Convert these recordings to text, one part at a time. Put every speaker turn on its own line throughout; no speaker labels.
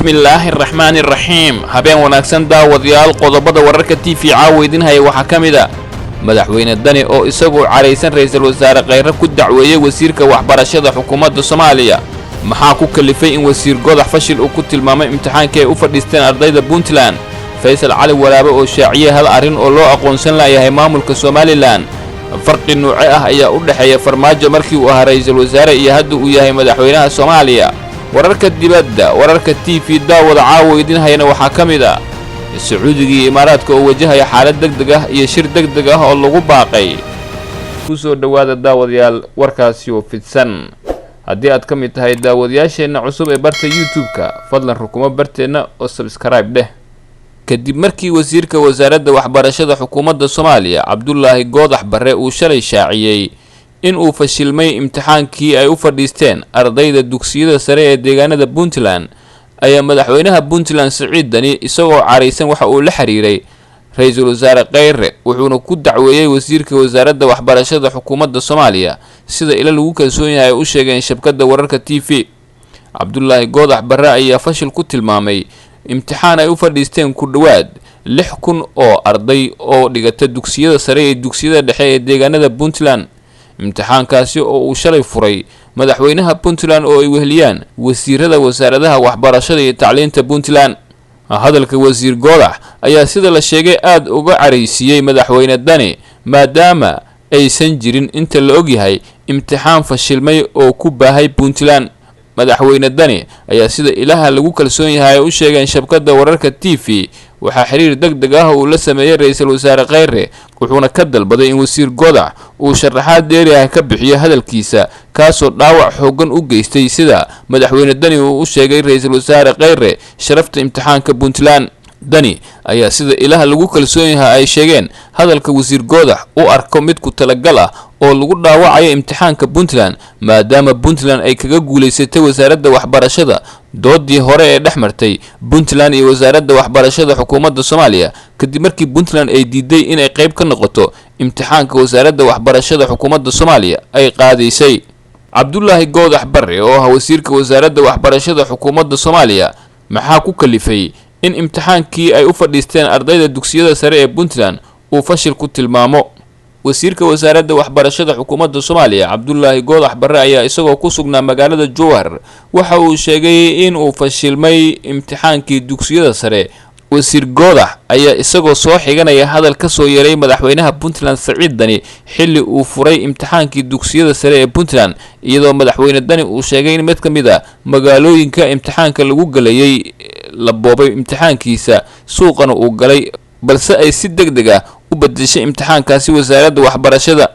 bismillaahi raxmaani raxiim habeen wanaagsan daawadayaal qodobada wararka TV caawidin hay waxa kamida madaxweyne Dani oo isagoo careysan ra'iisul wasaare Khayre ku dacweeyay wasiirka waxbarashada xukuumadda Soomaaliya maxaa ku kalifay in wasiir godax fashil uu ku tilmaamay imtixaanka ay u fadhiisteen ardayda Puntland Faysal Cali Waraabe oo shaaciyay hal arin oo loo aqoonsan lahayd maamulka Somaliland farqi nooc ah ayaa u dhaxeeya farmaajo markii uu ahaa ra'iisul wasaare iyo hadda uu yahay madaxweynaha Soomaaliya wararka dibadda wararka TV daawada caawidin hayna waxa kamida Sacuudiga iyo Imaaraadka oo wajahaya xaalad degdeg ah iyo shir degdeg ah oo lagu baaqay ku soo dhawaada daawadayaal warkaasi oo fidsan haddii aad ka mid tahay daawadayaasheena cusub ee barta YouTube-ka fadlan rukumo barteena oo subscribe dheh kadib markii wasiirka wasaaradda waxbarashada xukuumadda Soomaaliya Cabdullaahi Goodax Barre uu shalay shaaciyay in uu fashilmay imtixaankii ay u fadhiisteen ardayda dugsiyada sare ee deegaanada Puntland ayaa madaxweynaha Puntland Siciid Dani isagoo careysan waxa uu la xiriiray ra'iisul wasaare Khayre wuxuuna ku dacweeyay wasiirka wasaaradda waxbarashada xukuumadda Soomaaliya sida ila lagu kalsoon yahay u sheegeen shabakada wararka TV Cabdullaahi Goodax Barre ayaa fashil ku tilmaamay imtixaan ay u fadhiisteen ku dhawaad 6,000 oo arday oo dhigata dugsiyada sare ee dugsiyada dhexe ee deegaanada Puntland imtixaankaasi oo uu shalay furay madaxweynaha Puntland oo ay weheliyaan wasiirada wasaaradaha waxbarashada iyo tacliinta Puntland hadalka wasiir Goodax ayaa sida la sheegay aad uga careysiyay madaxweyne Dani maadaama aysan jirin inta la og yahay imtixaan fashilmay oo ku baahay Puntland madaxweyne Dani ayaa sida ilaha lagu kalsoon yahay u sheegeen shabakada wararka TV waxa xiriir degdeg ah uu la sameeyay ra'iisul wasaare Khayre wuxuuna ka dalbaday in wasiir Goodax uu sharaxaad dheeri ah ka bixiyo hadalkiisa kaasoo dhaawac xoogan u geystay sida madaxweyne Dani uu u sheegay ra'iisul wasaare Khayre sharafta imtixaanka Puntland Dani ayaa sida ilaha lagu kalsoon yahay ay sheegeen hadalka wasiir Goodax u arko mid ku talagal ah oo lagu dhaawacayo imtixaanka Puntland maadaama Puntland ay kaga guuleysatay wasaaradda waxbarashada doodii hore ee dhaxmartay Puntland iyo wasaaradda waxbarashada xukuumadda Soomaaliya kadib markii Puntland ay diiday in ay qayb ka noqoto imtixaanka wasaaradda waxbarashada xukuumadda Soomaaliya ay qaadaysay Cabdullaahi Goodax Barre oo ah wasiirka wasaaradda waxbarashada xukuumadda Soomaaliya maxaa ku kalifay in imtixaankii ay u fadhiisteen ardayda dugsiyada sare ee Puntland uu fashil ku tilmaamo wasiirka wasaaradda waxbarashada xukuumadda Soomaaliya Cabdullaahi Goodax Barre ayaa isagoo ku sugnaa magaalada Jowhar waxa uu sheegay in uu fashilmay imtixaankii dugsiyada sare wasiir Goodax ayaa isagoo soo xiganaya hadal ka soo yeeray madaxweynaha Puntland Siciid Dani xilli uu furay imtixaankii dugsiyada sare ee Puntland iyadoo madaxweyne Dani uu sheegay in mid ka mid ah magaalooyinka imtixaanka lagu galayay la boobay imtixaankiisa suuqana uu galay balse ay si degdeg ah u bedeshay imtixaankaasi wasaaradda waxbarashada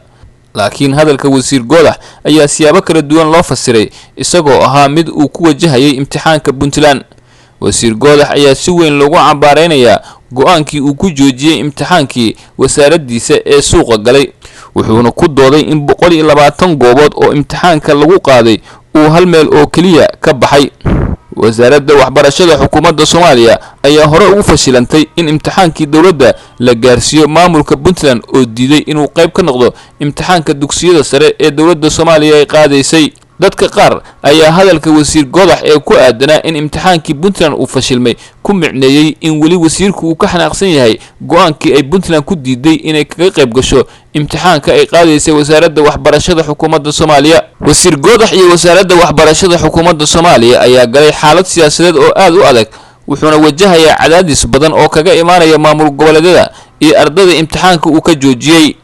laakiin hadalka wasiir Goodax ayaa siyaabo kala duwan loo fasiray isagoo ahaa mid uu ku wajahayay imtixaanka Puntland wasiir Goodax ayaa si weyn loogu cambaareynayaa go'aankii uu ku joojiyay imtixaankii wasaaraddiisa ee suuqa galay wuxuuna ku dooday in 120 goobood oo imtixaanka lagu qaaday uu hal meel oo kaliya ka baxay wasaaradda waxbarashada xukuumadda Soomaaliya ayaa hore ugu fashilantay in imtixaankii dawladda la gaarsiiyo maamulka Puntland oo diiday inuu qayb ka noqdo imtixaanka dugsiyada sare ee dawladda Soomaaliya ay qaadaysay dadka qaar ayaa hadalka wasiir Goodax ee ku aadanaa in imtixaankii Puntland uu fashilmay ku micneeyay in wali wasiirku uu ka xanaaqsan yahay go'aankii ay Puntland ku diiday inay kaga qayb gasho imtixaanka ay qaadaysay wasaaradda waxbarashada xukuumadda Soomaaliya wasiir Goodax iyo wasaaradda waxbarashada xukuumadda Soomaaliya ayaa galay xaalad siyaasadeed oo aad u adag wuxuuna wajahayaa cadaadis badan oo kaga imaanaya maamul goboleedyada iyo ardayda imtixaanka uu ka joojiyay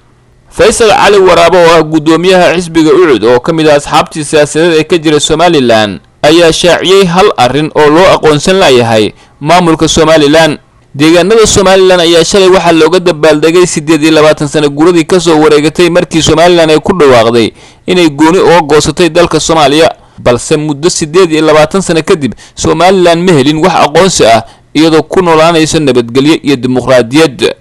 Faysal Cali Waraabe oo ah gudoomiyaha xisbiga UCD oo kamid ah asxaabtii siyaasadeed ee ka jira Somaliland ayaa shaaciyay hal arin oo loo aqoonsan lahayd maamulka Somaliland deegaanada Somaliland ayaa shalay waxa looga dabaaldegay 28 sano guuradii ka soo wareegatay markii Somaliland ay ku dhawaaqday inay gooni uga goosatay dalka Soomaaliya balse muddo 28 sano kadib Somaliland ma helin wax aqoonsi ah iyadoo ku noolaanayso nabadgelyo iyo dimuqraadiyad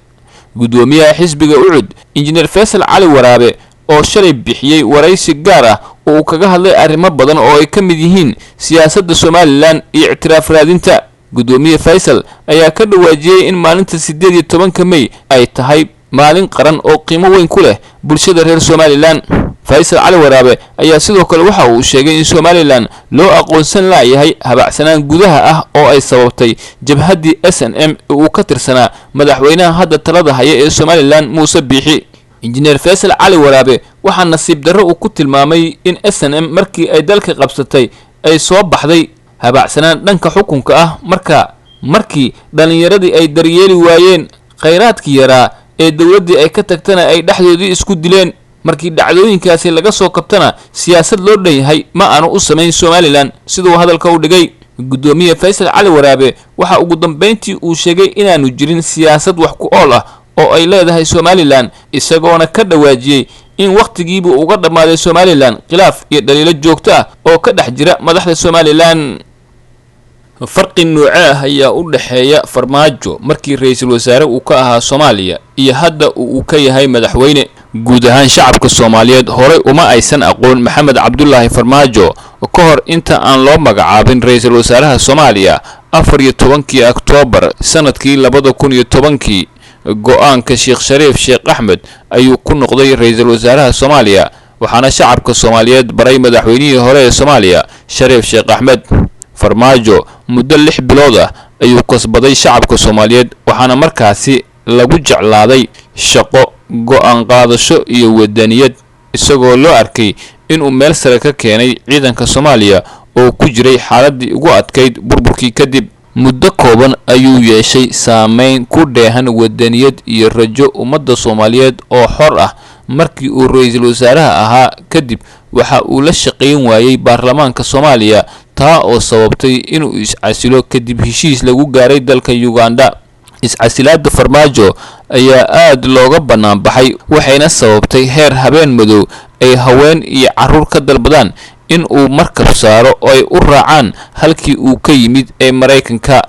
gudoomiyaha xisbiga UCD injineer Faysal Cali Waraabe oo shalay bixiyay waraysi gaar ah oo uu kaga hadlay arrimo badan oo ay ka mid yihiin siyaasadda Somaliland iyo ictiraaf raadinta gudoomiye Faysal ayaa ka dhawaajiyay in maalinta 18 May ay tahay maalin qaran oo qiimo weyn ku leh bulshada reer Somaliland faysal cali waraabe ayaa sidoo kale waxa uu sheegay in Somaliland loo aqoonsan laayahay habacsanaan gudaha ah oo ay sababtay jabhaddii SNM uu ka tirsanaa madaxweynaha hadda talada haya ee Somaliland Muuse Biixi. injineer faysal cali waraabe waxaa nasiib darro uu ku tilmaamay in SNM markii ay dalka qabsatay ay soo baxday habacsanaan dhanka xukunka ah markii dhalinyaradii ay daryeeli waayeen kheyraadkii yaraa ee dawladdii ay ka tagtana ay dhexdoodii isku dileen. markii dhacdooyinkaasi laga soo kabtana siyaasad loo dhan yahay ma aanu u samayn Somaliland sidoo hadalka u dhigay. gudoomiye faysal cali waraabe waxa ugu dambeyntii uu sheegay inaanu jirin siyaasad wax ku ool ah oo ay leedahay Somaliland isagoona ka dhawaajiyay in waqtigiiba uga dhamaaday Somaliland khilaaf iyo dhaliilo joogto ah oo ka dhex jira madaxda Somaliland. farqi nooc ah ayaa u dhaxeeya Farmaajo markii ra'iisul wasaare uu ka ahaa Soomaaliya iyo hadda uu ka yahay madaxweyne. guud ahaan shacabka Soomaaliyeed hore uma aysan aqoon Maxamed Cabdullaahi Farmaajo ka hor inta aan loo magacaabin ra'iisul wasaaraha Soomaaliya 14 Oktoobar sanadkii 2010. go'aanka Sheekh Shariif Sheekh Axmed ayuu ku noqday ra'iisul wasaaraha Soomaaliya waxaana shacabka Soomaaliyeed baray madaxweynihii hore ee Soomaaliya Shariif Sheekh Axmed. Farmaajo muddo 6 bilood ah ayuu kasbaday shacabka Soomaaliyeed waxaana markaasi lagu jeclaaday shaqo go'aan qaadasho iyo wadaniyad isagoo loo arkay inuu meel sare ka keenay ciidanka Soomaaliya oo ku jiray xaaladii ugu adkayd burburkii kadib. muddo kooban ayuu yeeshay saameyn ku dheehan wadaniyad iyo rajo ummadda Soomaaliyeed oo xor ah. markii uu ra'iisul wasaaraha ahaa kadib waxa uu la shaqeyn waayay baarlamaanka Soomaaliya taa oo sababtay inuu iscasilo kadib heshiis lagu gaaray dalka Uganda. iscasilaadda Farmaajo ayaa aad looga banaan baxay waxayna sababtay heer habeen madow ay haween iyo caruur ka dalbadaan in uu markab saaro oo ay u raacaan halkii uu ka yimid ee Mareykanka.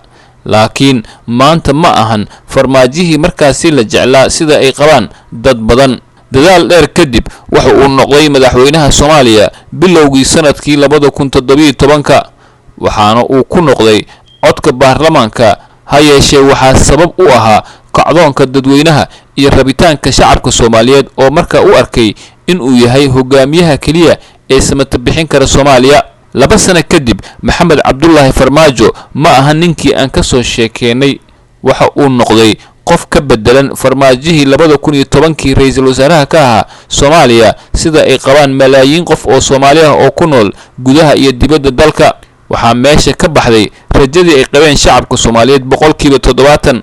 laakiin maanta ma ahan Farmaajihii markaasi la jeclaa sida ay qabaan dad badan. dadaal dheer kadib waxa uu noqday madaxweynaha Soomaaliya bilowgii sanadkii 2017 waxaana uu ku noqday codka baarlamaanka. ha yeeshee waxaa sabab u ahaa kacdoonka dadweynaha iyo rabitaanka shacabka Soomaaliyeed oo markaa u arkay in uu yahay hogaamiyaha kaliya ee samata bixin kara Soomaaliya. 2 sano kadib Maxamed Cabdullaahi Farmaajo ma aha ninkii aan ka soo sheekeynay waxa uu noqday qof ka bedelan Farmaajihii 2010 ra'iisul wasaaraha ka ahaa Soomaaliya sida ay qabaan malaayiin qof oo Soomaali ah oo ku nool gudaha iyo dibadda dalka. waxaa meesha ka baxday rajadii ay qabeen shacabka Soomaaliyeed 70%.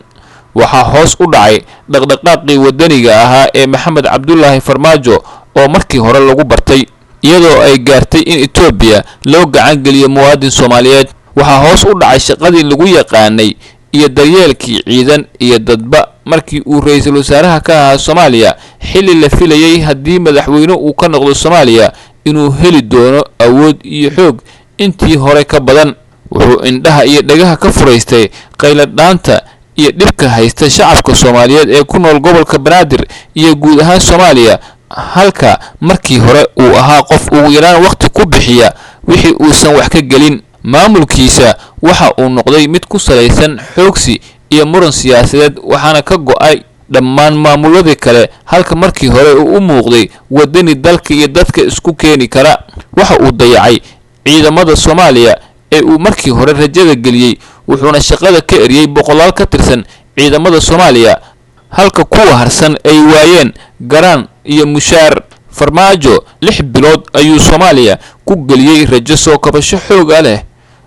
waxaa hoos u dhacay dhaqdhaqaaqii wadaniga ahaa ee Maxamed Cabdullaahi Farmaajo oo markii hore lagu bartay iyadoo ay gaartay in Itoobiya loo gacan geliyo muwaadin Soomaaliyeed. waxaa hoos u dhacay shaqadii lagu yaqaanay iyo daryeelkii ciidan iyo dadba markii uu ra'iisul wasaaraha ka ahaa Soomaaliya xilli la filayay haddii madaxweyne uu ka noqdo Soomaaliya inuu heli doono awood iyo xoog intii hore ka badan. wuxuu indhaha iyo dhagaha ka furaystay qayladhaanta iyo dhibka haysta shacabka Soomaaliyeed ee ku nool gobolka Banaadir iyo guud ahaan Soomaaliya halka markii hore uu ahaa qof ugu yaraan waqti ku bixiya wixii uusan wax ka gelin. maamulkiisa waxa uu noqday mid ku salaysan xoogsi iyo muran siyaasadeed waxaana ka go'ay dhammaan maamuladii kale halka markii hore uu u muuqday wadani dalka iyo dadka isku keeni kara. waxa uu dayacay ciidamada Soomaaliya ee uu markii hore rajada geliyay wuxuuna shaqada ka eriyay boqolaal ka tirsan ciidamada Soomaaliya halka kuwa harsan ay waayeen garaan iyo mushaar. Farmaajo 6 bilood ayuu Soomaaliya ku geliyay rajo soo kabasho xoog leh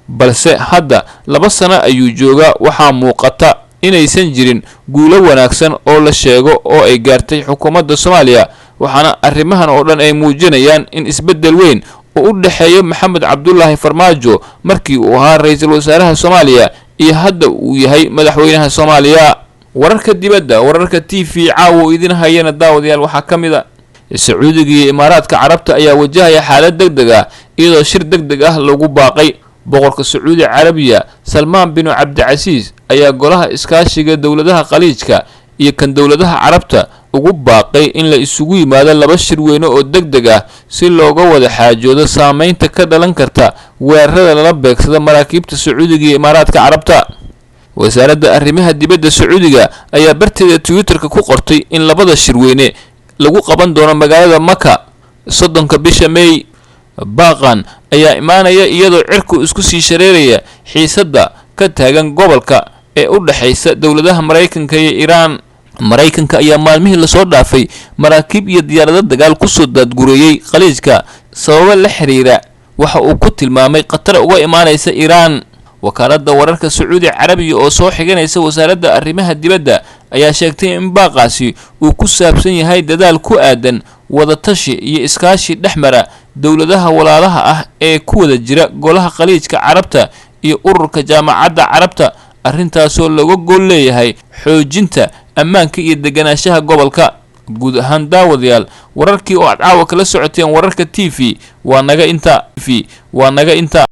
balse hadda 2 sano ayuu joogaa. waxaa muuqata inaysan jirin guulo wanaagsan oo la sheego oo ay gaartay xukuumadda Soomaaliya waxaana arrimahan oo dhan ay muujinayaan in isbedel weyn oo u dhaxeeyo Maxamed Cabdullaahi Farmaajo markii uu ahaa ra'iisul wasaaraha Soomaaliya iyo hadda uu yahay madaxweynaha Soomaaliya. wararka dibadda wararka TV caawo idin hayana daawadayaal waxaa kamid ah Sacuudiga iyo Imaaraadka Carabta ayaa wajahaya xaalad degdeg ah iyadoo shir degdeg ah lagu baaqay. boqorka Sacuudi Carabiya Salmaan bin Cabdicasiis ayaa golaha iskaashiga dawladaha Khaliijka iyo kan dawladaha Carabta ugu baaqay in la isugu yimaado 2 shir weyn oo degdeg ah si looga wada xaajoodo saameynta ka dhalan karta weerarada lala beegsado maraakiibta Sacuudiga iyo Imaaraadka Carabta. wasaaradda arrimaha dibadda Sacuudiga ayaa barteeda Twitterka ku qortay in 2 shir weyne lagu qaban doono magaalada Maka soddonka bisha May. baaqan ayaa imaanaya iyadoo cirku isku sii shareeraya xiisadda ka taagan gobolka ee u dhaxaysa dawladaha Mareykanka iyo Iiraan. Mareykanka ayaa maalmihii la soo dhaafay maraakiib iyo diyaarado dagaal ku soo daadgureeyay khaliijka sababo la xiriira waxa uu ku tilmaamay qatar uga imaanaysa Iiraan. wakaaladda wararka Sacuudi Carabiga oo soo xiganaysa wasaaradda arrimaha dibadda ayaa sheegtay in baaqaasi uu ku saabsan yahay dadaal ku aadan wada tashi iyo iskaashi dhexmara dawladaha walaalaha ah ee ku wada jira golaha khaliijka Carabta iyo ururka jaamacadda Carabta, arrintaasoo laga gol leeyahay xoojinta ammaanka iyo deganaanshaha gobolka. guud ahaan daawadayaal wararkii oo aad caawa kala socoteen wararka TV waa naga inta